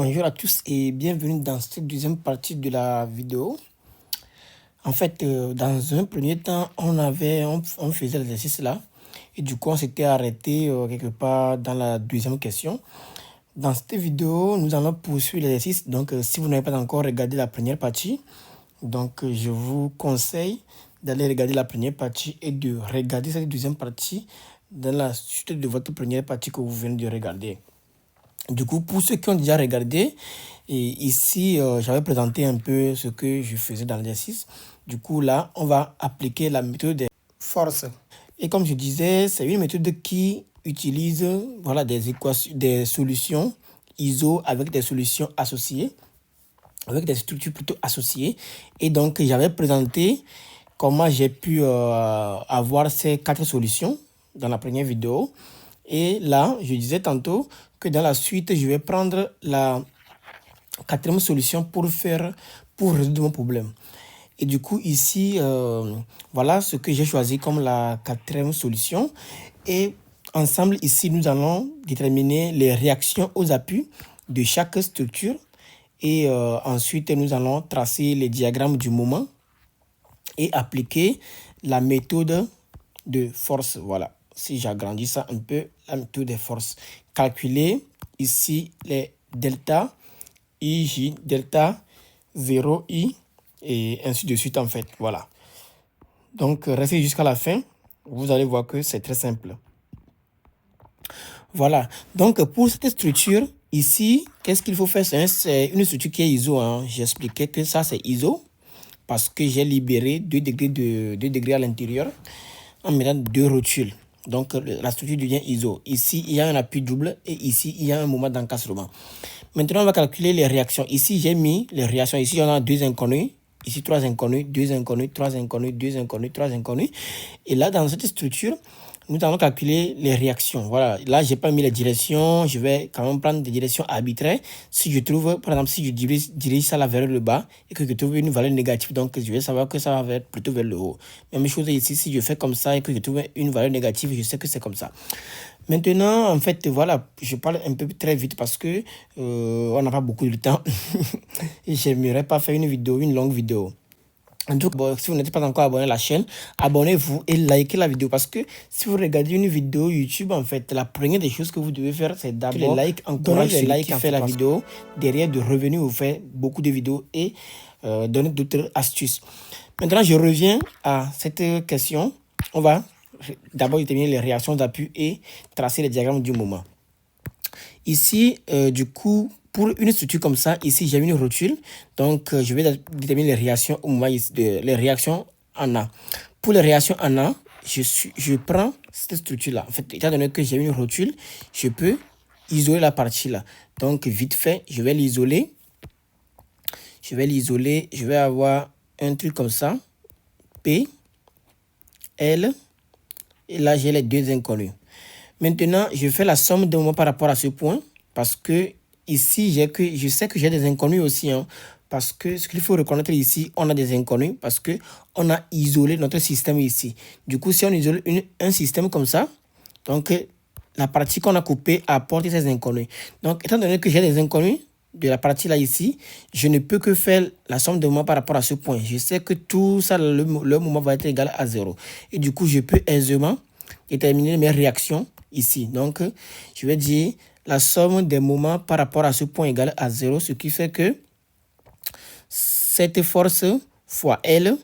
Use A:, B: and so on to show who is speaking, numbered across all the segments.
A: Bonjour à tous et bienvenue dans cette deuxième partie de la vidéo. En fait, dans un premier temps, on faisait l'exercice là et du coup on s'était arrêté quelque part dans la deuxième question. Dans cette vidéo, nous allons poursuivre l'exercice. Donc, si vous n'avez pas encore regardé la première partie, donc je vous conseille d'aller regarder la première partie et de regarder cette deuxième partie dans la suite de votre première partie que vous venez de regarder. Du coup, pour ceux qui ont déjà regardé, et ici, j'avais présenté un peu ce que je faisais dans l'exercice. Du coup, là, on va appliquer la méthode des forces. Et comme je disais, c'est une méthode qui utilise voilà, des équations, des solutions ISO avec des solutions associées, avec des structures plutôt associées. Et donc, j'avais présenté comment j'ai pu avoir ces 4 solutions dans la première vidéo. Et là, je disais tantôt que dans la suite, je vais prendre la 4e solution pour résoudre mon problème. Et du coup, ici, voilà ce que j'ai choisi comme la 4e solution. Et ensemble, ici, nous allons déterminer les réactions aux appuis de chaque structure. Et ensuite, nous allons tracer les diagrammes du moment et appliquer la méthode de force. Voilà. Si j'agrandis ça un peu, la méthode des forces. Calculer ici les delta, IJ, delta, 0, I, et ainsi de suite en fait. Voilà. Donc, restez jusqu'à la fin. Vous allez voir que c'est très simple. Voilà. Donc, pour cette structure, ici, qu'est-ce qu'il faut faire? C'est une structure qui est ISO. Hein. J'expliquais que ça, c'est ISO parce que j'ai libéré 2 degrés à l'intérieur en mettant 2 rotules. Donc, la structure devient ISO. Ici, il y a un appui double et ici, il y a un moment d'encastrement. Maintenant, on va calculer les réactions. Ici, j'ai mis les réactions. Ici, on a 2 inconnus. Ici, 3 inconnus, 2 inconnus, 3 inconnus, 2 inconnus, 3 inconnus. Et là, dans cette structure, nous allons calculer les réactions. Voilà, là, je n'ai pas mis les directions. Je vais quand même prendre des directions arbitraires. Si je trouve, par exemple, si je dirige ça là vers le bas et que je trouve une valeur négative, donc je vais savoir que ça va être plutôt vers le haut. Même chose ici, si je fais comme ça et que je trouve une valeur négative, je sais que c'est comme ça. Maintenant, en fait, voilà, je parle un peu très vite parce que on n'a pas beaucoup de temps. Et j'aimerais pas faire une longue vidéo. En tout cas, si vous n'êtes pas encore abonné à la chaîne, abonnez-vous et likez la vidéo parce que si vous regardez une vidéo YouTube, en fait, la première des choses que vous devez faire, c'est d'abord encourager celui qui fait la vidéo, derrière de revenir vous faire beaucoup de vidéos et donner d'autres astuces. Maintenant, je reviens à cette question. On va d'abord déterminer les réactions d'appui et tracer les diagrammes du moment. Ici, du coup, pour une structure comme ça, ici, j'ai une rotule. Donc, je vais déterminer les réactions au moment les réactions en A. Pour les réactions en A, je prends cette structure-là. En fait, étant donné que j'ai une rotule, je peux isoler la partie là. Donc, vite fait, je vais l'isoler. Je vais avoir un truc comme ça. P, L, et là, j'ai les 2 inconnus. Maintenant, je fais la somme de moments par rapport à ce point parce que ici, je sais que j'ai des inconnus aussi. Hein, parce que ce qu'il faut reconnaître ici, on a des inconnus parce qu'on a isolé notre système ici. Du coup, si on isole un système comme ça, donc la partie qu'on a coupée apporte ces inconnus. Donc, étant donné que j'ai des inconnus de la partie là ici, je ne peux que faire la somme de moments par rapport à ce point. Je sais que tout ça, le moment va être égal à 0. Et du coup, je peux aisément déterminer mes réactions ici. Donc, je vais dire la somme des moments par rapport à ce point égale à 0, ce qui fait que cette force fois L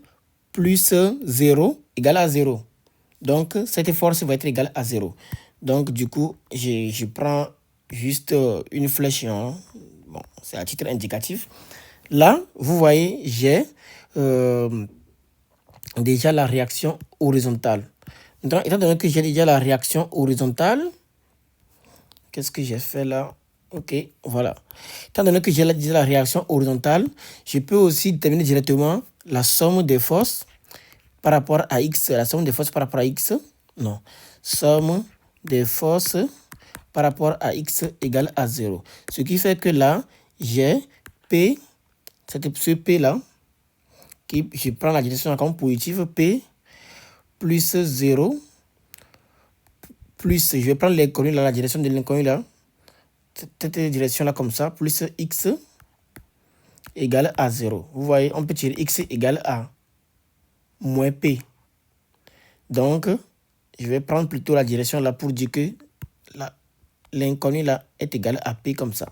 A: plus 0 égale à 0. Donc, cette force va être égale à 0. Donc, du coup, je prends juste une flèche. Hein. Bon, c'est à titre indicatif. Là, vous voyez, j'ai déjà la réaction horizontale. Donc, étant donné que j'ai déjà la réaction horizontale, qu'est-ce que j'ai fait là? Ok, voilà. Étant donné que j'ai déjà la réaction horizontale, je peux aussi déterminer directement la somme des forces par rapport à X. La somme des forces par rapport à X, non. Somme des forces par rapport à X égale à 0. Ce qui fait que là, j'ai P, ce P là, je prends la direction comme positive, P plus 0, plus, je vais prendre l'inconnu là, la direction de l'inconnu là, cette direction-là comme ça, plus x égale à 0. Vous voyez, on peut tirer x égale à moins p. Donc, je vais prendre plutôt la direction là pour dire que l'inconnu là est égal à p comme ça.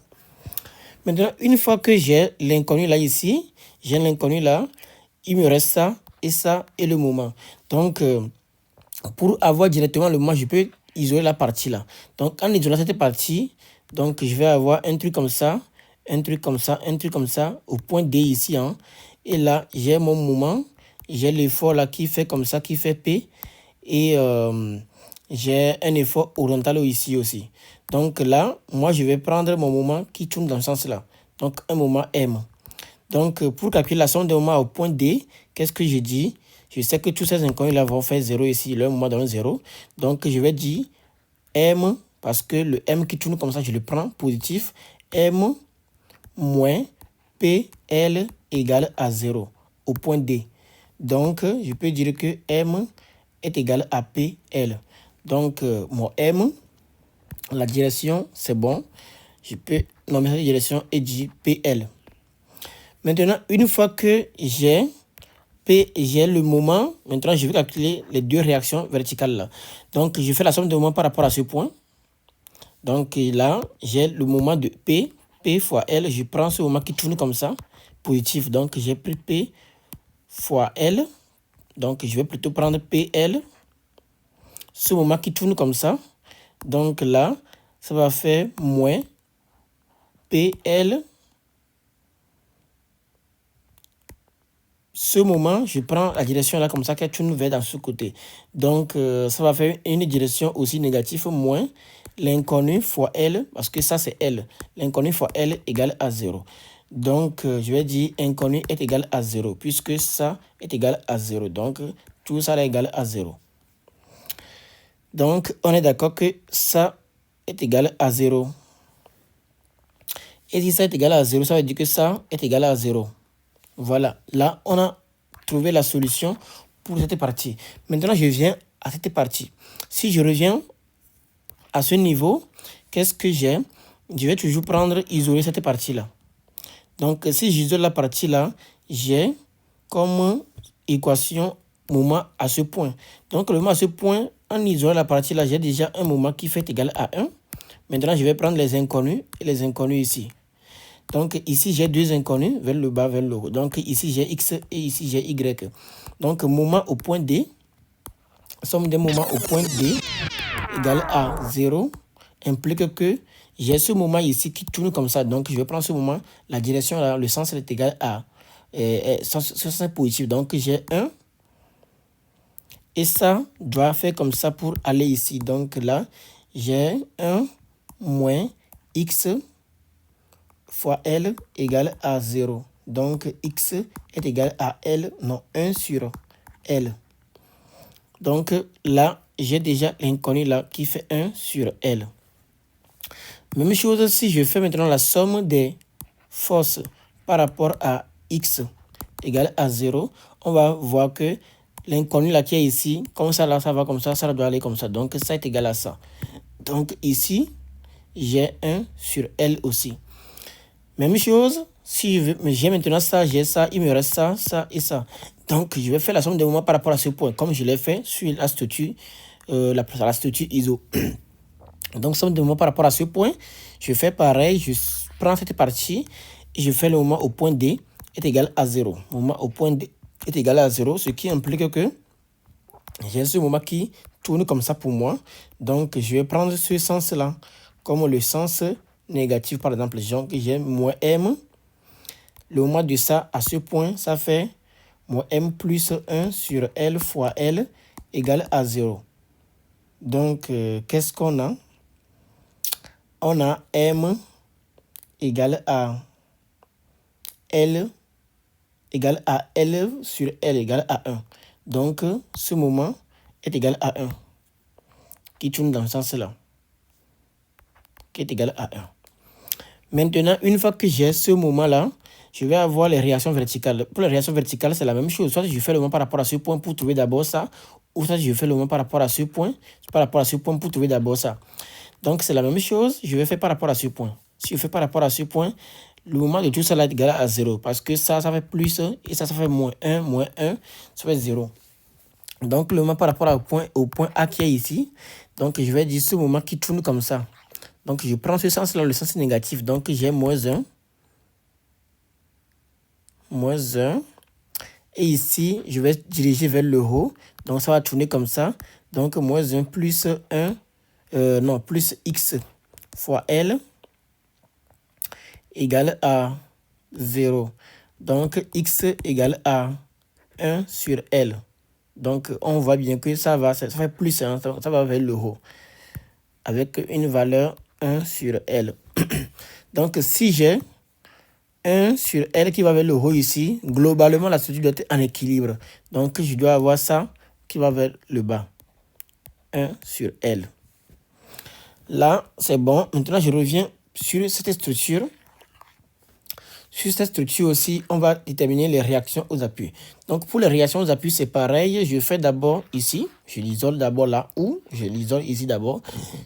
A: Maintenant, une fois que j'ai l'inconnu là ici, j'ai l'inconnu là, il me reste ça et le moment. Donc, pour avoir directement le moment, je peux isoler la partie là. Donc, en isolant cette partie, donc je vais avoir un truc comme ça, un truc comme ça, un truc comme ça, au point D ici. Hein. Et là, j'ai mon moment, j'ai l'effort là qui fait comme ça, qui fait P. Et j'ai un effort horizontal ici aussi. Donc là, moi, je vais prendre mon moment qui tourne dans ce sens-là. Donc, un moment M. Donc, pour calculer la somme des moments au point D, qu'est-ce que je dis? Je sais que tous ces inconnus-là vont faire 0 ici, le moment donne 0. Donc, je vais dire M, parce que le M qui tourne comme ça, je le prends positif. M moins PL égale à 0 au point D. Donc, je peux dire que M est égal à PL. Donc, mon M, la direction, c'est bon. Je peux nommer cette direction et dire PL. Maintenant, une fois que j'ai le moment, maintenant je vais calculer les deux réactions verticales là. Donc, je fais la somme de moments par rapport à ce point. Donc là, j'ai le moment de P fois L. Je prends ce moment qui tourne comme ça, positif. Donc, j'ai pris P fois L. Donc, je vais plutôt prendre PL. Ce moment qui tourne comme ça. Donc là, ça va faire moins PL. Ce moment, je prends la direction là comme ça qu'elle tourne vers dans ce côté. Donc, ça va faire une direction aussi négative, moins l'inconnu fois L, parce que ça c'est L. L'inconnu fois L égale à 0. Donc, je vais dire inconnu est égal à 0, puisque ça est égal à 0. Donc, tout ça est égal à 0. Donc, on est d'accord que ça est égal à 0. Et si ça est égal à 0, ça veut dire que ça est égal à 0. Voilà, là, on a trouvé la solution pour cette partie. Maintenant, je viens à cette partie. Si je reviens à ce niveau, qu'est-ce que j'ai? Je vais toujours isoler cette partie-là. Donc, si j'isole la partie-là, j'ai comme équation moment à ce point. Donc, le moment à ce point, en isolant la partie-là, j'ai déjà un moment qui fait égal à 1. Maintenant, je vais prendre les inconnus et les inconnus ici. Donc, ici, j'ai deux inconnus vers le bas, vers le haut. Donc, ici, j'ai X et ici, j'ai Y. Donc, moment au point D, somme des moments au point D égale à 0, implique que j'ai ce moment ici qui tourne comme ça. Donc, je vais prendre ce moment, la direction, là, le sens est égal à ce sens est positif. Donc, j'ai 1. Et ça doit faire comme ça pour aller ici. Donc, là, j'ai 1 moins X fois L égale à 0. Donc, X est égal à L, non, 1 sur L. Donc, là, j'ai déjà l'inconnu là qui fait 1 sur L. Même chose si je fais maintenant la somme des forces par rapport à X égale à 0, on va voir que l'inconnu là qui est ici, comme ça là, ça va comme ça doit aller comme ça. Donc, ça est égal à ça. Donc, ici, j'ai 1 sur L aussi. Même chose, si j'ai maintenant ça, j'ai ça, il me reste ça, ça et ça. Donc, je vais faire la somme des moments par rapport à ce point, comme je l'ai fait sur la structure, la structure ISO. Donc, somme des moments par rapport à ce point, je fais pareil, je prends cette partie et je fais le moment au point D est égal à 0. Le moment au point D est égal à 0, ce qui implique que j'ai ce moment qui tourne comme ça pour moi. Donc, je vais prendre ce sens-là comme le sens négatif, par exemple. Donc, j'ai moins M. Le moment de ça, à ce point, ça fait moins M plus 1 sur L fois L égale à 0. Donc, qu'est-ce qu'on a? On a M égale à L sur L égale à 1. Donc, ce moment est égal à 1, qui tourne dans ce sens-là, qui est égal à 1. Maintenant, une fois que j'ai ce moment-là, je vais avoir les réactions verticales. Pour les réactions verticales, c'est la même chose. Soit je fais le moment par rapport à ce point pour trouver d'abord ça, ou soit je fais le moment par rapport à ce point pour trouver d'abord ça. Donc, c'est la même chose. Je vais faire par rapport à ce point. Si je fais par rapport à ce point, le moment de tout ça là est égal à 0. Parce que ça fait plus et ça fait moins 1. Moins 1, ça fait 0. Donc, le moment par rapport au point A qui est ici. Donc, je vais dire ce moment qui tourne comme ça. Donc, je prends ce sens-là, le sens négatif. Donc, j'ai moins 1. Moins 1. Et ici, je vais diriger vers le haut. Donc, ça va tourner comme ça. Donc, moins 1 plus 1. Non, plus x fois L égale à 0. Donc, x égale à 1 sur L. Donc, on voit bien que ça fait plus, hein, ça va vers le haut. Avec une valeur 1 sur L. Donc, si j'ai 1 sur L qui va vers le haut ici, globalement, la structure doit être en équilibre. Donc, je dois avoir ça qui va vers le bas. 1 sur L. Là, c'est bon. Maintenant, je reviens sur cette structure. Sur cette structure aussi, on va déterminer les réactions aux appuis. Donc, pour les réactions aux appuis, c'est pareil. Je fais d'abord ici. Je l'isole d'abord là où. Je l'isole ici d'abord.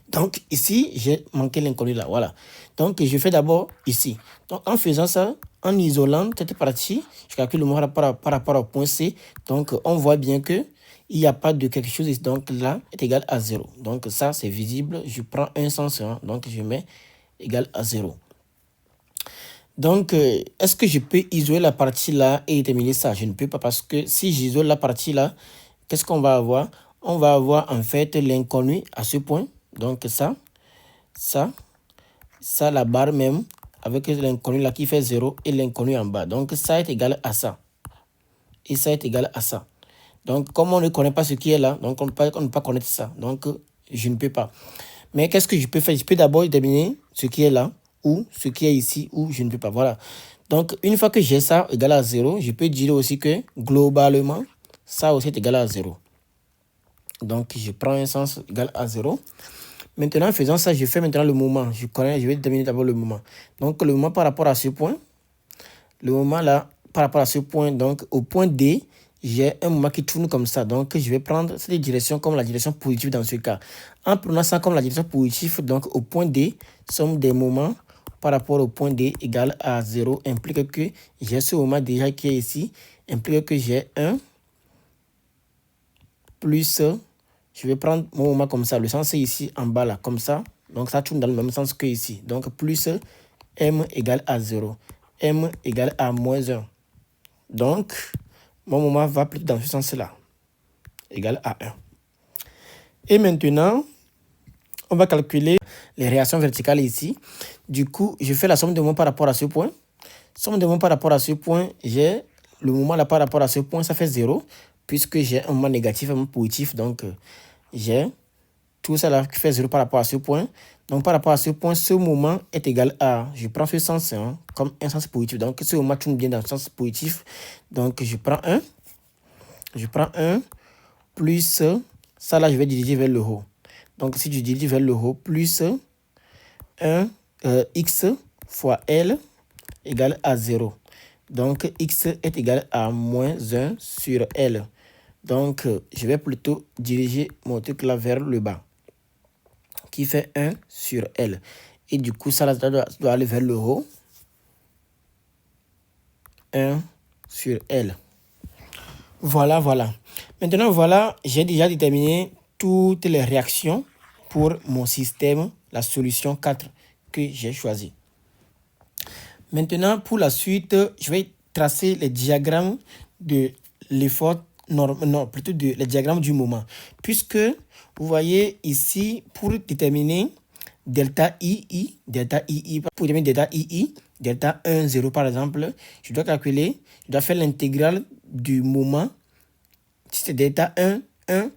A: Donc, ici, j'ai manqué l'inconnu là. Voilà. Donc, je fais d'abord ici. Donc, en faisant ça, en isolant cette partie, je calcule le moment par rapport au point C. Donc, on voit bien que il n'y a pas de quelque chose ici. Donc, là est égal à 0. Donc, ça, c'est visible. Je prends un sens. Hein, donc, je mets égal à 0. Donc, est-ce que je peux isoler la partie là et déterminer ça? Je ne peux pas parce que si j'isole la partie là, qu'est-ce qu'on va avoir? On va avoir en fait l'inconnu à ce point. Donc ça, la barre même, avec l'inconnu là qui fait 0 et l'inconnu en bas. Donc ça est égal à ça. Et ça est égal à ça. Donc comme on ne connaît pas ce qui est là, donc on ne peut pas connaître ça. Donc je ne peux pas. Mais qu'est-ce que je peux faire? Je peux d'abord déterminer ce qui est là, ou ce qui est ici, ou je ne peux pas. Voilà. Donc, une fois que j'ai ça égal à 0, je peux dire aussi que globalement, ça aussi est égal à 0. Donc, je prends un sens égal à 0. Maintenant, en faisant ça, je fais maintenant le moment. Je vais déterminer d'abord le moment. Donc, le moment par rapport à ce point, le moment là, par rapport à ce point, donc au point D, j'ai un moment qui tourne comme ça. Donc, je vais prendre cette direction comme la direction positive dans ce cas. En prenant ça comme la direction positive, donc au point D, somme des moments par rapport au point D égale à 0 implique que j'ai ce moment déjà qui est ici, implique que j'ai 1 plus, je vais prendre mon moment comme ça, le sens est ici en bas là, comme ça. Donc, ça tourne dans le même sens que ici. Donc, plus M égale à 0. M égale à moins 1. Donc, mon moment va plutôt dans ce sens-là, égal à 1. Et maintenant, on va calculer les réactions verticales ici. Du coup, je fais la somme de moments par rapport à ce point. Somme de moments par rapport à ce point, j'ai le moment là par rapport à ce point, ça fait 0, puisque j'ai un moment négatif, un moment positif. Donc, j'ai tout ça là qui fait 0 par rapport à ce point. Donc, par rapport à ce point, ce moment est égal à, je prends ce sens hein, comme un sens positif. Donc, ce moment tourne bien dans le sens positif. Donc, je prends 1. Je prends 1 plus, ça là, je vais diriger vers le haut. Donc, si je dirige vers le haut, plus 1, x fois L égale à 0. Donc, x est égal à moins 1 sur L. Donc, je vais plutôt diriger mon truc là vers le bas, qui fait 1 sur L. Et du coup, ça là, doit aller vers le haut. 1 sur L. Voilà, voilà. Maintenant, voilà, j'ai déjà déterminé toutes les réactions pour mon système, la solution 4 que j'ai choisi. Maintenant, pour la suite, je vais tracer les diagrammes de l'effort, non, plutôt les diagrammes du moment. Puisque, vous voyez ici, pour déterminer delta II, pour déterminer delta II, delta 1, 0 par exemple, je dois calculer, je dois faire l'intégrale du moment. Si c'est delta 1, 1,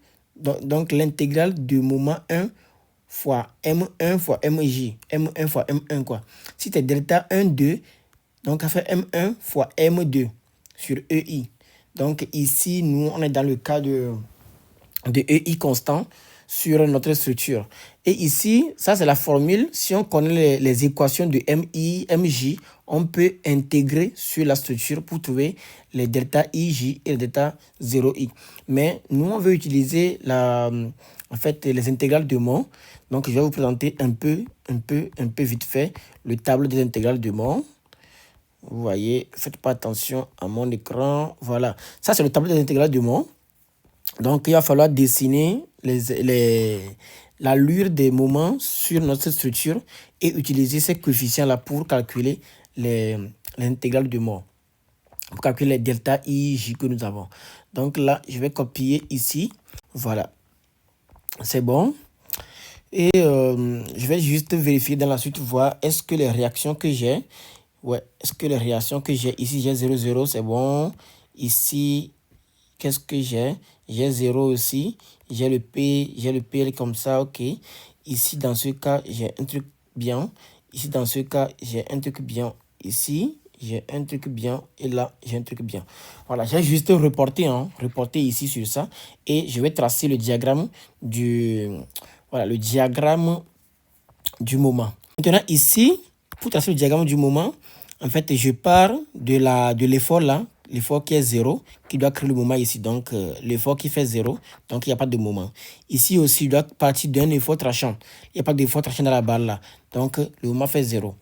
A: donc l'intégrale du moment 1 fois M1 fois MJ, M1 fois M1 quoi. Si c'est delta 1, 2, donc ça fait M1 fois M2 sur EI. Donc ici, nous, on est dans le cas de EI constant sur notre structure. Et ici, ça c'est la formule. Si on connaît les équations de MI, MJ, on peut intégrer sur la structure pour trouver les delta IJ et les delta 0I. Mais nous, on veut utiliser en fait, les intégrales de Mond. Donc, je vais vous présenter un peu vite fait le tableau des intégrales de Mond. Vous voyez, faites pas attention à mon écran. Voilà, ça c'est le tableau des intégrales de Mond. Donc, il va falloir dessiner l'allure des moments sur notre structure et utiliser ces coefficients-là pour calculer l'intégrale de Mond, pour calculer les delta I, J que nous avons. Donc là, je vais copier ici. Voilà, c'est bon. Et je vais juste vérifier dans la suite, voir est-ce que les réactions que j'ai, est-ce que les réactions que j'ai ici, j'ai 0, 0, c'est bon. Ici, qu'est-ce que j'ai? J'ai 0 aussi. J'ai le P comme ça, ok. Ici, dans ce cas, j'ai un truc bien. Ici, dans ce cas, j'ai un truc bien. Ici, j'ai un truc bien. Et là, j'ai un truc bien. Voilà, j'ai juste reporté ici sur ça. Et je vais tracer le diagramme voilà, le diagramme du moment. Maintenant, ici, pour tracer le diagramme du moment, en fait, je pars de l'effort là, l'effort qui est 0, qui doit créer le moment ici. Donc, l'effort qui fait 0, donc il n'y a pas de moment. Ici aussi, je dois partir d'un effort tranchant. Il n'y a pas d'effort tranchant dans la barre là. Donc, le moment fait 0.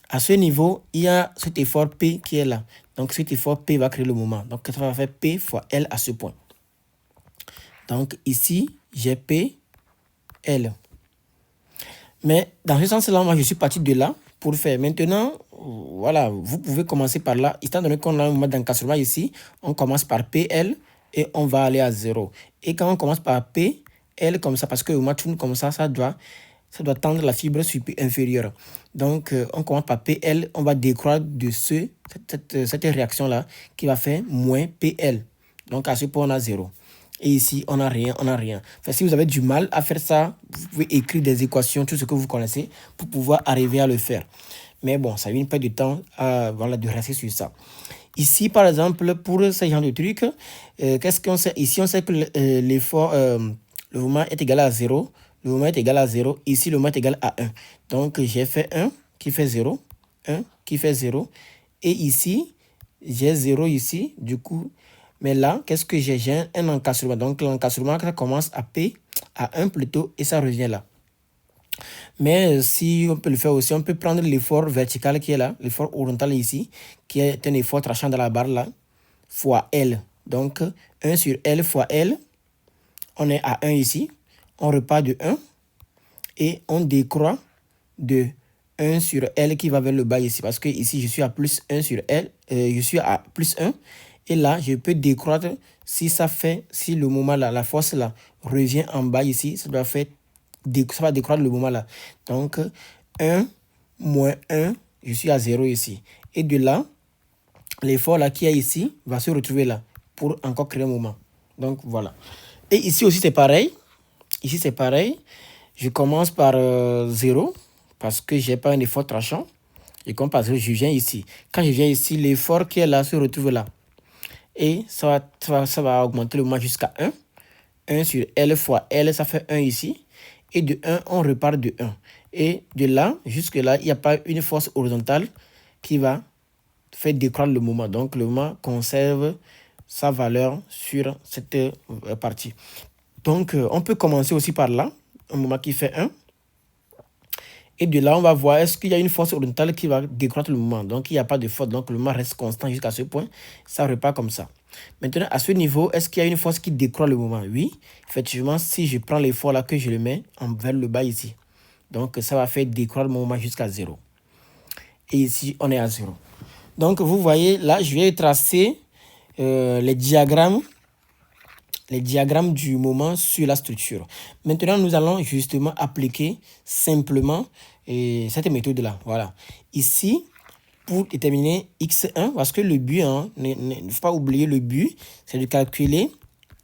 A: À ce niveau, il y a cet effort P qui est là. Donc, cet effort P va créer le moment. Donc, ça va faire P fois L à ce point. Donc, ici, j'ai P, L. Mais dans ce sens-là, moi, je suis parti de là pour faire. Maintenant, voilà, vous pouvez commencer par là. Étant donné qu'on a un moment d'encastrement ici, on commence par PL et on va aller à 0. Et quand on commence par PL comme ça, parce que le moment tourne comme ça, ça doit tendre la fibre inférieure. Donc, on commence par PL, on va décroître de cette réaction-là qui va faire moins PL. Donc, à ce point, on a 0. Et ici, on n'a rien, Enfin, si vous avez du mal à faire ça, vous pouvez écrire des équations, tout ce que vous connaissez, pour pouvoir arriver à le faire. Mais bon, ça vient pas de temps voilà, de rester sur ça. Ici, par exemple, pour ce genre de truc, qu'est-ce qu'on sait? Ici, on sait que l'effort, le moment est égal à 0. Le moment est égal à 0. Ici, le moment est égal à 1. Donc, j'ai fait 1 qui fait 0. 1 qui fait 0. Et ici, j'ai 0 ici. Du coup, mais là, qu'est-ce que j'ai? J'ai un encastrement. Donc, l'encastrement, ça commence à P, à 1 plutôt, et ça revient là. Mais si on peut le faire aussi, on peut prendre l'effort vertical qui est là, l'effort horizontal ici, qui est un effort tranchant dans la barre là, fois L. Donc, 1 sur L fois L, on est à 1 ici. On repart de 1 et on décroît de 1 sur L qui va vers le bas ici. Parce que ici, je suis à plus 1 sur L, je suis à plus 1. Et là, je peux décroître si le moment là, la force là, revient en bas ici, ça va décroître le moment là. Donc, 1 moins 1, je suis à 0 ici. Et de là, l'effort là qui est ici va se retrouver là pour encore créer un moment. Donc, voilà. Et ici aussi, c'est pareil. Ici, c'est pareil. Je commence par 0 parce que je n'ai pas un effort tranchant. Et comme par 0, je viens ici. Quand je viens ici, l'effort qui est là se retrouve là. Et ça va augmenter le moment jusqu'à 1. 1 sur L fois L, ça fait 1 ici. Et de 1, on repart de 1. Et de là, jusque là, il n'y a pas une force horizontale qui va faire décroître le moment. Donc, le moment conserve sa valeur sur cette partie. Donc, on peut commencer aussi par là, un moment qui fait 1. Et de là, on va voir est-ce qu'il y a une force horizontale qui va décroître le moment. Donc, il n'y a pas de force. Donc, le moment reste constant jusqu'à ce point. Ça repart comme ça. Maintenant, à ce niveau, est-ce qu'il y a une force qui décroît le moment? Oui. Effectivement, si je prends l'effort là que je le mets vers le bas ici. Donc, ça va faire décroître le moment jusqu'à 0. Et ici, on est à 0. Donc, vous voyez, là, je vais tracer les diagrammes du moment sur la structure. Maintenant, nous allons justement appliquer simplement cette méthode-là. Voilà. Ici, pour déterminer x1, parce que le but, il ne faut pas oublier le but, c'est de calculer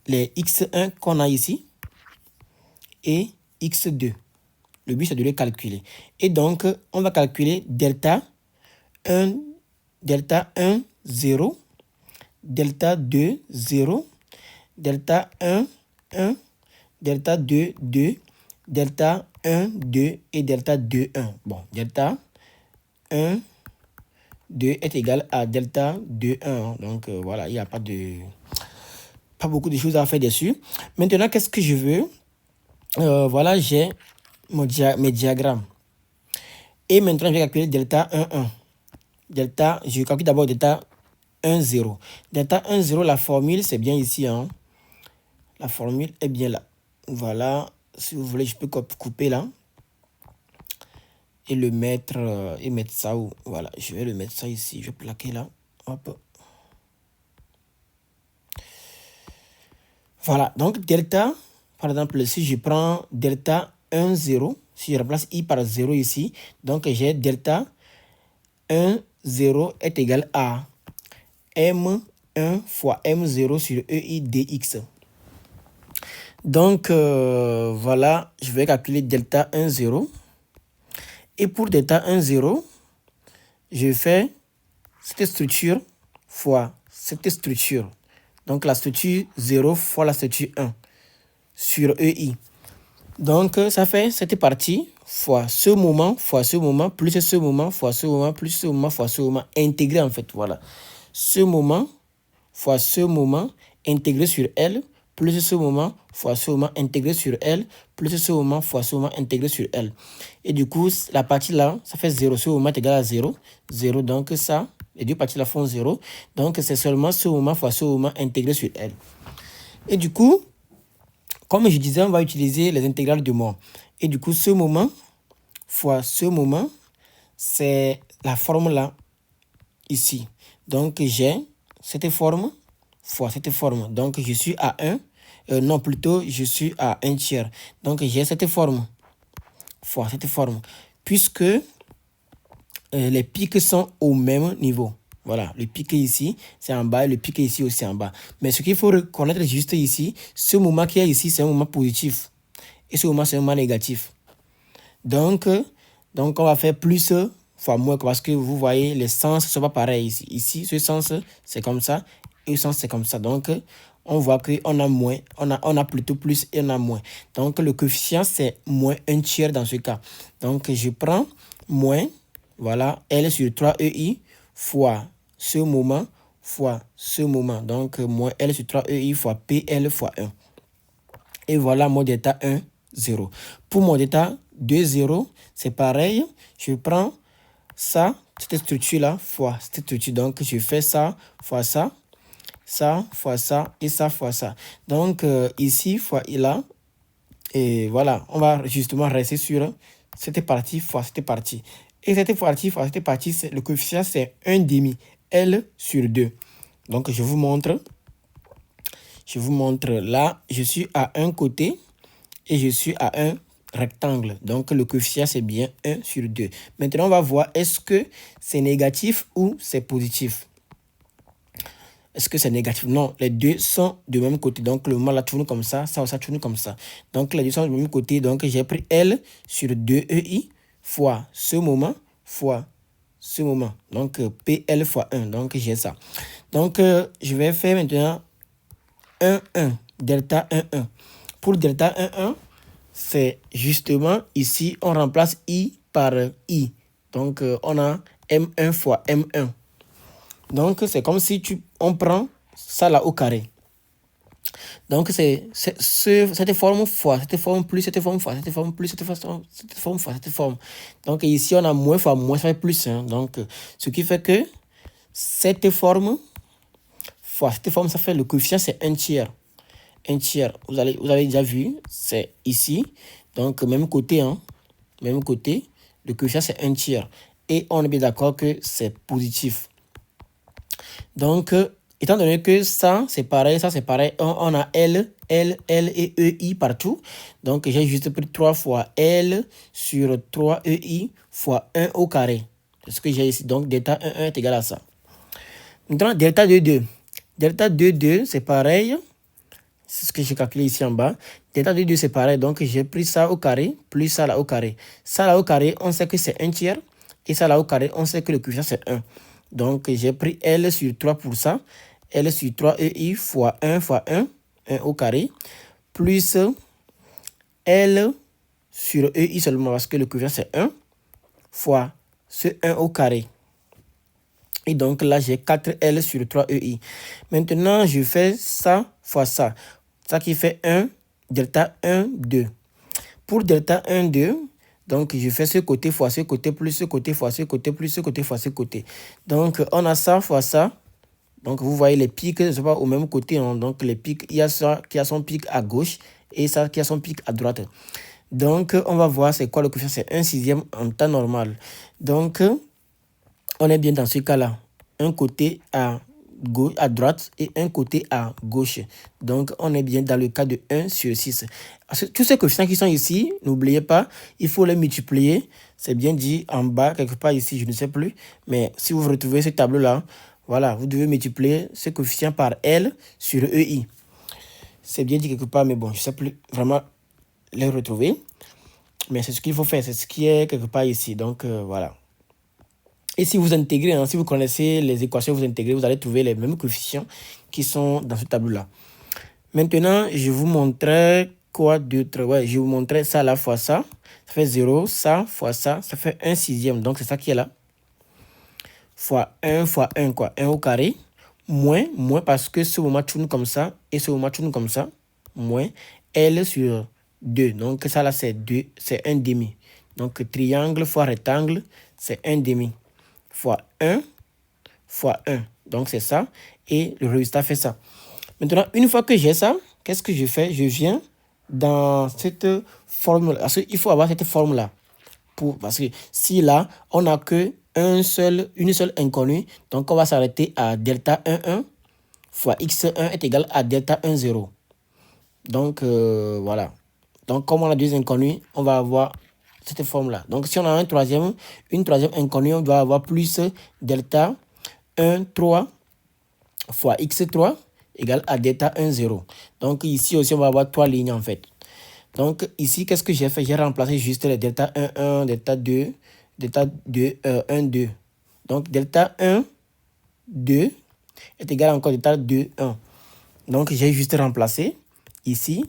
A: les x1 qu'on a ici et x2. Le but, c'est de les calculer. Et donc, on va calculer delta 1, 0, delta 2, 0, delta 1, 1, delta 2, 2, delta 1, 2 et delta 2, 1. Bon, delta 1, 2 est égal à delta 2, 1. Donc, voilà, il n'y a pas beaucoup de choses à faire dessus. Maintenant, qu'est-ce que je veux? Voilà, j'ai mes diagrammes. Et maintenant, je vais calculer delta 1, 1. Delta, je calcule d'abord delta 1, 0. Delta 1, 0, la formule, c'est bien ici. Hein. La formule est bien là. Voilà. Si vous voulez, je peux couper là. Et le mettre, et mettre ça où? Voilà, je vais le mettre ça ici. Je vais plaquer là. Hop. Voilà, donc delta, par exemple, si je prends delta 1, 0, si je remplace i par 0 ici, donc j'ai delta 1, 0 est égal à m1 fois m0 sur ei dx. Donc, voilà, je vais calculer delta 1, 0. Et pour delta 1, 0, je fais cette structure fois cette structure. Donc, la structure 0 fois la structure 1 sur EI. Donc, ça fait cette partie fois ce moment, plus ce moment, fois ce moment, plus ce moment, fois ce moment, intégré en fait. Voilà. Ce moment fois ce moment, intégré sur L, plus ce moment fois ce moment, intégré sur L, plus ce moment fois ce moment, intégré sur L. Et du coup, la partie là, ça fait 0. Ce moment est égal à 0. 0, donc ça, les deux parties là font 0. Donc, c'est seulement ce moment fois ce moment, intégré sur L. Et du coup, comme je disais, on va utiliser les intégrales de moins. Et du coup, ce moment fois ce moment, c'est la forme là, ici. Donc, j'ai cette forme fois cette forme. Donc, je suis à 1. Non, plutôt, je suis à 1 tiers. Donc, j'ai cette forme fois cette forme. Puisque les pics sont au même niveau. Voilà, le pic ici, c'est en bas, et le pic ici aussi en bas. Mais ce qu'il faut reconnaître juste ici, ce moment qui est ici, c'est un moment positif. Et ce moment, c'est un moment négatif. Donc, on va faire plus fois moins, parce que vous voyez, les sens ne sont pas pareils ici. Ici, ce sens, c'est comme ça, et ce sens, c'est comme ça. Donc, on voit qu'on a moins, on a plutôt plus et on a moins. Donc, le coefficient, c'est moins 1 tiers dans ce cas. Donc, je prends moins, voilà, L sur 3EI fois ce moment fois ce moment. Donc, moins L sur 3EI fois PL fois 1. Et voilà mon delta 1, 0. Pour mon delta 2, 0, c'est pareil. Je prends ça, cette structure-là, fois cette structure. Donc, je fais ça, fois ça, ça, fois ça, et ça, fois ça. Donc, ici, fois là. Et voilà, on va justement rester sur cette partie fois cette partie. Et cette partie fois cette partie, le coefficient, c'est 1 demi, L sur 2. Donc, je vous montre. Je vous montre là, je suis à un côté et je suis à un rectangle. Donc, le coefficient, c'est bien 1 sur 2. Maintenant, on va voir est-ce que c'est négatif ou c'est positif. Est-ce que c'est négatif? Non, les deux sont du même côté. Donc, le moment là tourne comme ça tourne comme ça. Donc, les deux sont du même côté. Donc, j'ai pris L sur 2EI fois ce moment fois ce moment. Donc, PL fois 1. Donc, j'ai ça. Donc, je vais faire maintenant 1, 1. Delta 1, 1. Pour delta 1, 1, c'est justement ici, on remplace I par I. Donc, on a M1 fois M1. Donc, c'est comme si on prend ça là au carré. Donc, c'est cette forme fois cette forme plus cette forme fois cette forme plus cette forme fois cette forme. Donc, ici, on a moins fois moins, ça fait plus. Hein. Donc, ce qui fait que cette forme fois cette forme, ça fait le coefficient, c'est 1 tiers. 1 tiers, vous avez déjà vu, c'est ici. Donc, même côté, hein, même côté, le coefficient, c'est 1 tiers. Et on est bien d'accord que c'est positif. Donc, étant donné que ça, c'est pareil, on a L, L, L et EI partout. Donc, j'ai juste pris 3 fois L sur 3 EI fois 1 au carré. C'est ce que j'ai ici. Donc, delta 1, 1 est égal à ça. Maintenant, delta 2, 2. Delta 2, 2, c'est pareil. C'est ce que j'ai calculé ici en bas. Delta 2, 2, c'est pareil. Donc, j'ai pris ça au carré, plus ça là au carré. Ça là au carré, on sait que c'est 1 tiers. Et ça là au carré, on sait que le coefficient, c'est 1. Donc, j'ai pris L sur 3 pour ça. L sur 3 EI fois 1 fois 1, 1 au carré, plus L sur EI seulement parce que le coefficient, c'est 1, fois ce 1 au carré. Et donc, là, j'ai 4L sur 3 EI. Maintenant, je fais ça fois ça. Ça qui fait 1, delta 1, 2. Pour delta 1, 2, donc je fais ce côté fois ce côté, plus ce côté fois ce côté, plus ce côté fois ce côté. Donc on a ça fois ça. Donc vous voyez les pics ne sont pas au même côté. Hein. Donc les pics, il y a ça qui a son pic à gauche et ça qui a son pic à droite. Donc on va voir c'est quoi le coefficient. C'est 1/6 en temps normal. Donc on est bien dans ce cas-là. Un côté à gauche, à droite et un côté à gauche. Donc, on est bien dans le cas de 1 sur 6. Tous ces coefficients qui sont ici, n'oubliez pas, il faut les multiplier. C'est bien dit en bas, quelque part ici, je ne sais plus. Mais si vous retrouvez ce tableau-là, voilà, vous devez multiplier ce coefficient par L sur EI. C'est bien dit quelque part, mais bon, je ne sais plus vraiment les retrouver. Mais c'est ce qu'il faut faire, c'est ce qui est quelque part ici. Donc, voilà. Et si vous intégrez, hein, si vous connaissez les équations, vous intégrez, vous allez trouver les mêmes coefficients qui sont dans ce tableau-là. Maintenant, je vous montrerai quoi d'autre. Ouais, je vous montrerai ça à la fois ça. Ça fait 0, ça fois ça fait 1/6. Donc, c'est ça qui est là. Fois 1 fois 1, quoi. 1 au carré. Moins parce que ce moment tourne comme ça et ce moment tourne comme ça. Moins L sur 2. Donc, ça là, c'est 2, c'est 1 demi. Donc, triangle fois rectangle, c'est 1 demi. Fois 1 fois 1. Donc, c'est ça. Et le résultat fait ça. Maintenant, une fois que j'ai ça, qu'est-ce que je fais? Je viens dans cette formule. Parce qu'il faut avoir cette forme-là. Parce que si là, on n'a que une seule inconnue, donc on va s'arrêter à delta 1, 1 fois x1 est égal à delta 1, 0. Donc, voilà. Donc, comme on a deux inconnues, on va avoir cette forme-là. Donc, si on a une troisième inconnue, on doit avoir plus delta 1, 3 fois x3 égale à delta 1, 0. Donc, ici aussi, on va avoir trois lignes en fait. Donc, ici, qu'est-ce que j'ai fait? J'ai remplacé juste les delta 1, 1, delta 2, 1, 2. Donc, delta 1, 2 est égal à encore delta 2, 1. Donc, j'ai juste remplacé ici.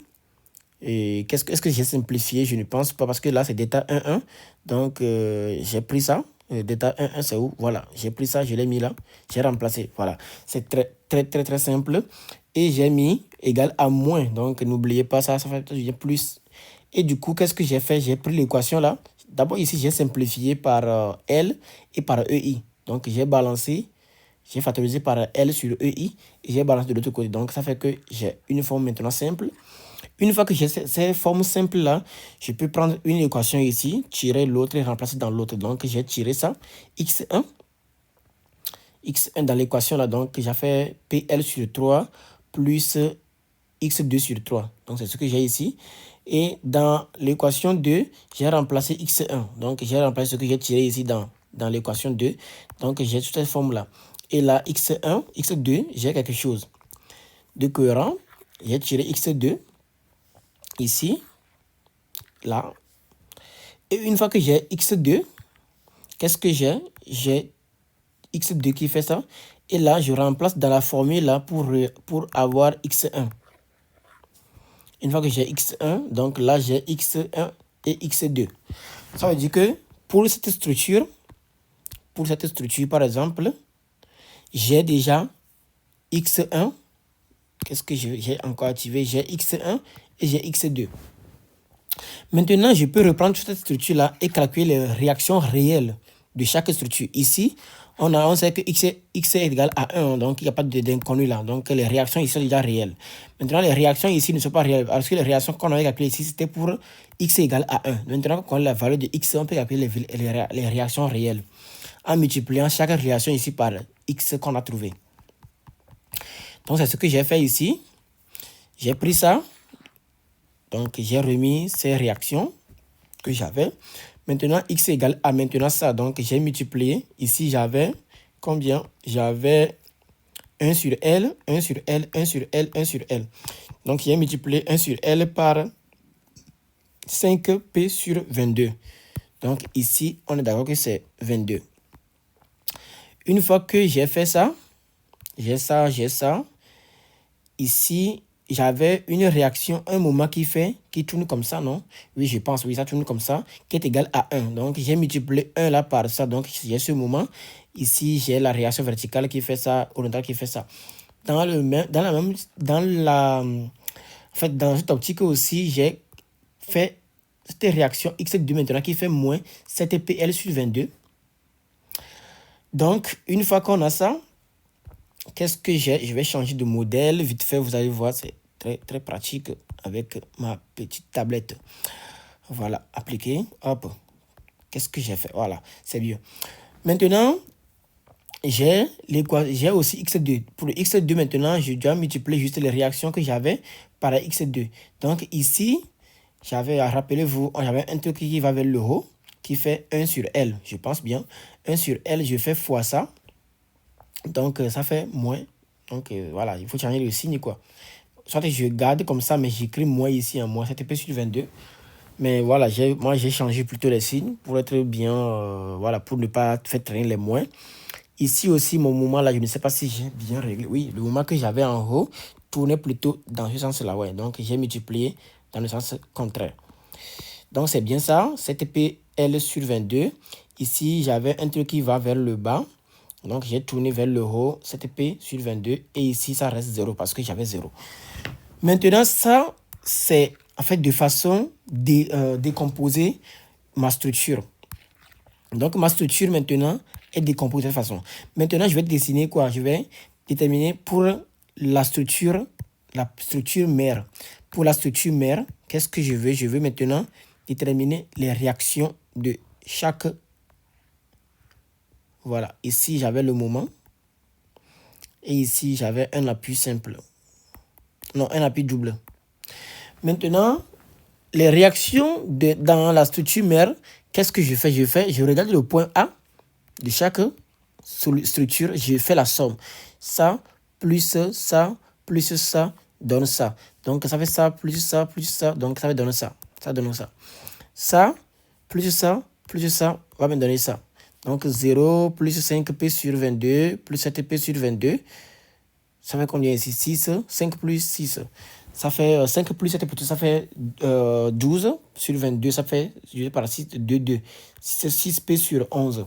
A: Et est-ce que j'ai simplifié? Je ne pense pas parce que là, c'est delta 1, 1. Donc, j'ai pris ça. Delta 1, 1, c'est où? Voilà, j'ai pris ça, je l'ai mis là. J'ai remplacé. Voilà, c'est très simple. Et j'ai mis égal à moins. Donc, n'oubliez pas ça, ça fait plus. Et du coup, qu'est-ce que j'ai fait? J'ai pris l'équation là. D'abord, ici, j'ai simplifié par L et par EI. Donc, j'ai balancé. J'ai factorisé par L sur EI et j'ai balancé de l'autre côté. Donc, ça fait que j'ai une forme maintenant simple. Une fois que j'ai ces formes simples-là, je peux prendre une équation ici, tirer l'autre et remplacer dans l'autre. Donc, j'ai tiré ça. x1 dans l'équation là, donc j'ai fait PL sur 3 plus x2 sur 3. Donc, c'est ce que j'ai ici. Et dans l'équation 2, j'ai remplacé x1. Donc, j'ai remplacé ce que j'ai tiré ici dans l'équation 2. Donc, j'ai toute cette forme-là. Et là, x1, x2, j'ai quelque chose de cohérent. J'ai tiré x2 ici, là. Et une fois que j'ai x2, qu'est-ce que j'ai? J'ai x2 qui fait ça. Et là, je remplace dans la formule là pour avoir x1. Une fois que j'ai x1, donc là, j'ai x1 et x2. Ça veut dire que pour cette structure, par exemple, j'ai déjà x1. Qu'est-ce que j'ai encore activé? J'ai x1 et j'ai x2. Maintenant, je peux reprendre toute cette structure-là et calculer les réactions réelles de chaque structure. Ici, on sait que x est égal à 1, donc il n'y a pas d'inconnu là. Donc, les réactions ici sont déjà réelles. Maintenant, les réactions ici ne sont pas réelles, parce que les réactions qu'on avait calculées ici, c'était pour x égale à 1. Maintenant, quand on a la valeur de x, on peut calculer les réactions réelles en multipliant chaque réaction ici par x qu'on a trouvé. Donc, c'est ce que j'ai fait ici. J'ai pris ça. Donc, j'ai remis ces réactions que j'avais. Maintenant, x égale à maintenant ça. Donc, j'ai multiplié. Ici, j'avais combien? J'avais 1 sur L, 1 sur L, 1 sur L, 1 sur L. Donc, j'ai multiplié 1 sur L par 5P sur 22. Donc, ici, on est d'accord que c'est 22. Une fois que j'ai fait ça, j'ai ça. Ici, j'avais une réaction, un moment qui tourne comme ça, non? Oui, je pense, oui, ça tourne comme ça, qui est égal à 1. Donc, j'ai multiplié 1 là par ça. Donc, j'ai ce moment. Ici, j'ai la réaction verticale qui fait ça, horizontale qui fait ça. Dans cette optique aussi, j'ai fait cette réaction x2 maintenant qui fait moins 7pl sur 22. Donc, une fois qu'on a ça, qu'est-ce que j'ai? Je vais changer de modèle. Vite fait, vous allez voir, c'est très, très pratique avec ma petite tablette. Voilà, appliquer. Hop. Qu'est-ce que j'ai fait? Voilà, c'est mieux. Maintenant, j'ai aussi x2. Pour le x2 maintenant, je dois multiplier juste les réactions que j'avais par la x2. Donc ici, rappelez-vous, j'avais un truc qui va vers le haut, qui fait 1 sur L, je pense bien. 1 sur L, je fais fois ça. Donc ça fait moins. Donc voilà, il faut changer le signe quoi. Soit je garde comme ça, mais j'écris moins ici en moins 7p sur 22. Mais voilà, moi j'ai changé plutôt les signes pour être bien, voilà, pour ne pas faire traîner les moins. Ici aussi, mon mouvement là, je ne sais pas si j'ai bien réglé. Oui, le mouvement que j'avais en haut tournait plutôt dans ce sens-là. Ouais. Donc, j'ai multiplié dans le sens contraire. Donc, c'est bien ça. 7pl sur 22. Ici, j'avais un truc qui va vers le bas. Donc, j'ai tourné vers le haut. 7p sur 22. Et ici, ça reste 0 parce que j'avais 0. Maintenant, ça, c'est en fait de façon décomposer ma structure. Donc, ma structure maintenant est décomposée de cette façon. Maintenant, je vais dessiner quoi? Je vais déterminer pour la structure mère. Pour la structure mère, qu'est-ce que je veux? Je veux maintenant déterminer les réactions de chaque... Voilà, ici, j'avais le moment. Et ici, j'avais un appui simple. Non, un appui double. Maintenant, les réactions dans la structure mère, qu'est-ce que je fais? Je regarde le point A de chaque structure, je fais la somme. Ça, plus ça donne ça. Donc, ça fait ça, plus ça, donc ça va donner ça. Ça donne ça. Ça, plus ça va me donner ça. Donc, 0 plus 5p sur 22, plus 7p sur 22. Ça fait combien ici? 6, 5 plus 6. Ça fait 5 plus 7 plus 2, ça fait 12 sur 22. Ça fait, je vais par 6, 2, 2. 6p sur 11.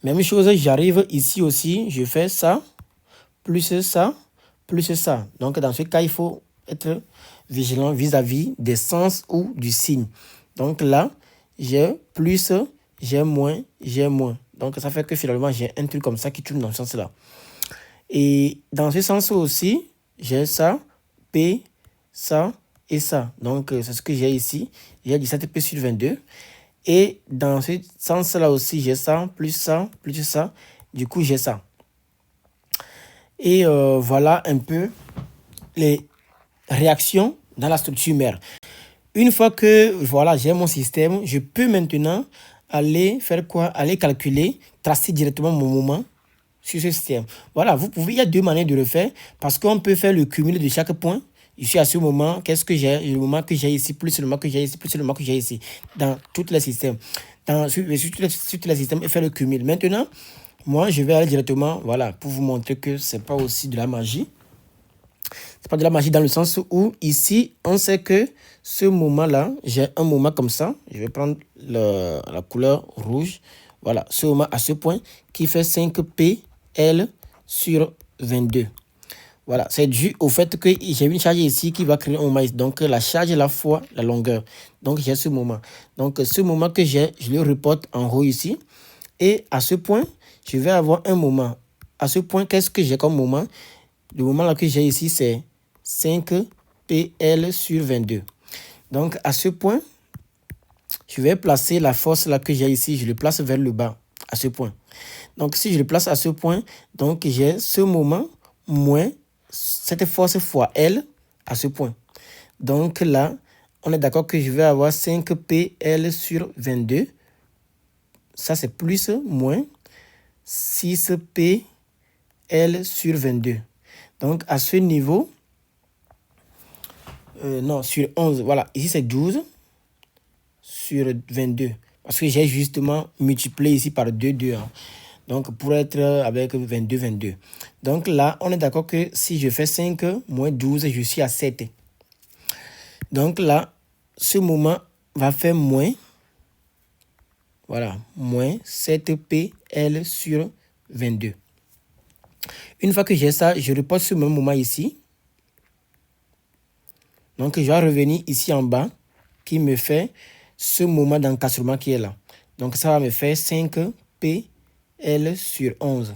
A: Même chose, j'arrive ici aussi, je fais ça, plus ça, plus ça. Donc, dans ce cas, il faut être vigilant vis-à-vis des sens ou du signe. Donc là, j'ai plus, j'ai moins, j'ai moins. Donc, ça fait que finalement, j'ai un truc comme ça qui tourne dans ce sens-là. Et dans ce sens aussi, j'ai ça, P, ça et ça. Donc, c'est ce que j'ai ici. J'ai 17p sur 22. Et dans ce sens-là aussi, j'ai ça, plus ça, plus ça. Du coup, j'ai ça. Et voilà un peu les réactions dans la structure mère. Une fois que voilà, j'ai mon système, je peux maintenant aller faire quoi? Aller calculer, tracer directement mon moment sur ce système. Voilà, il y a deux manières de le faire parce qu'on peut faire le cumul de chaque point. Ici, à ce moment, qu'est-ce que j'ai? Le moment que j'ai ici, plus le moment que j'ai ici, plus le moment que j'ai ici, dans tous les systèmes. Sur tous les systèmes, et faire le cumul. Maintenant, moi, je vais aller directement, voilà, pour vous montrer que c'est pas aussi de la magie. C'est pas de la magie dans le sens où, ici, on sait que ce moment-là, j'ai un moment comme ça. Je vais prendre la couleur rouge. Voilà, ce moment à ce point qui fait 5pl sur 22. Voilà, c'est dû au fait que j'ai une charge ici qui va créer un moment. Donc, la charge la fois la longueur. Donc, j'ai ce moment. Donc, ce moment que j'ai, je le reporte en haut ici. Et à ce point, je vais avoir un moment. À ce point, qu'est-ce que j'ai comme moment? Le moment là que j'ai ici, c'est 5pl sur 22. Donc, à ce point, je vais placer la force là que j'ai ici, je le place vers le bas, à ce point. Donc, si je le place à ce point, donc j'ai ce moment moins cette force fois L à ce point. Donc là, on est d'accord que je vais avoir 5pl sur 22. Ça, c'est plus, moins 6pl sur 22. Donc, à ce niveau, non, sur 11, voilà, ici c'est 12 sur 22. Parce que j'ai justement multiplié ici par 2, 2. Hein. Donc, pour être avec 22, 22. Donc là, on est d'accord que si je fais 5 moins 12, je suis à 7. Donc là, ce moment va faire moins, voilà, moins 7pl sur 22. Une fois que j'ai ça, je reporte ce même moment ici. Donc, je vais revenir ici en bas. qui me fait ce moment d'encastrement qui est là. Donc, ça va me faire 5 PL sur 11.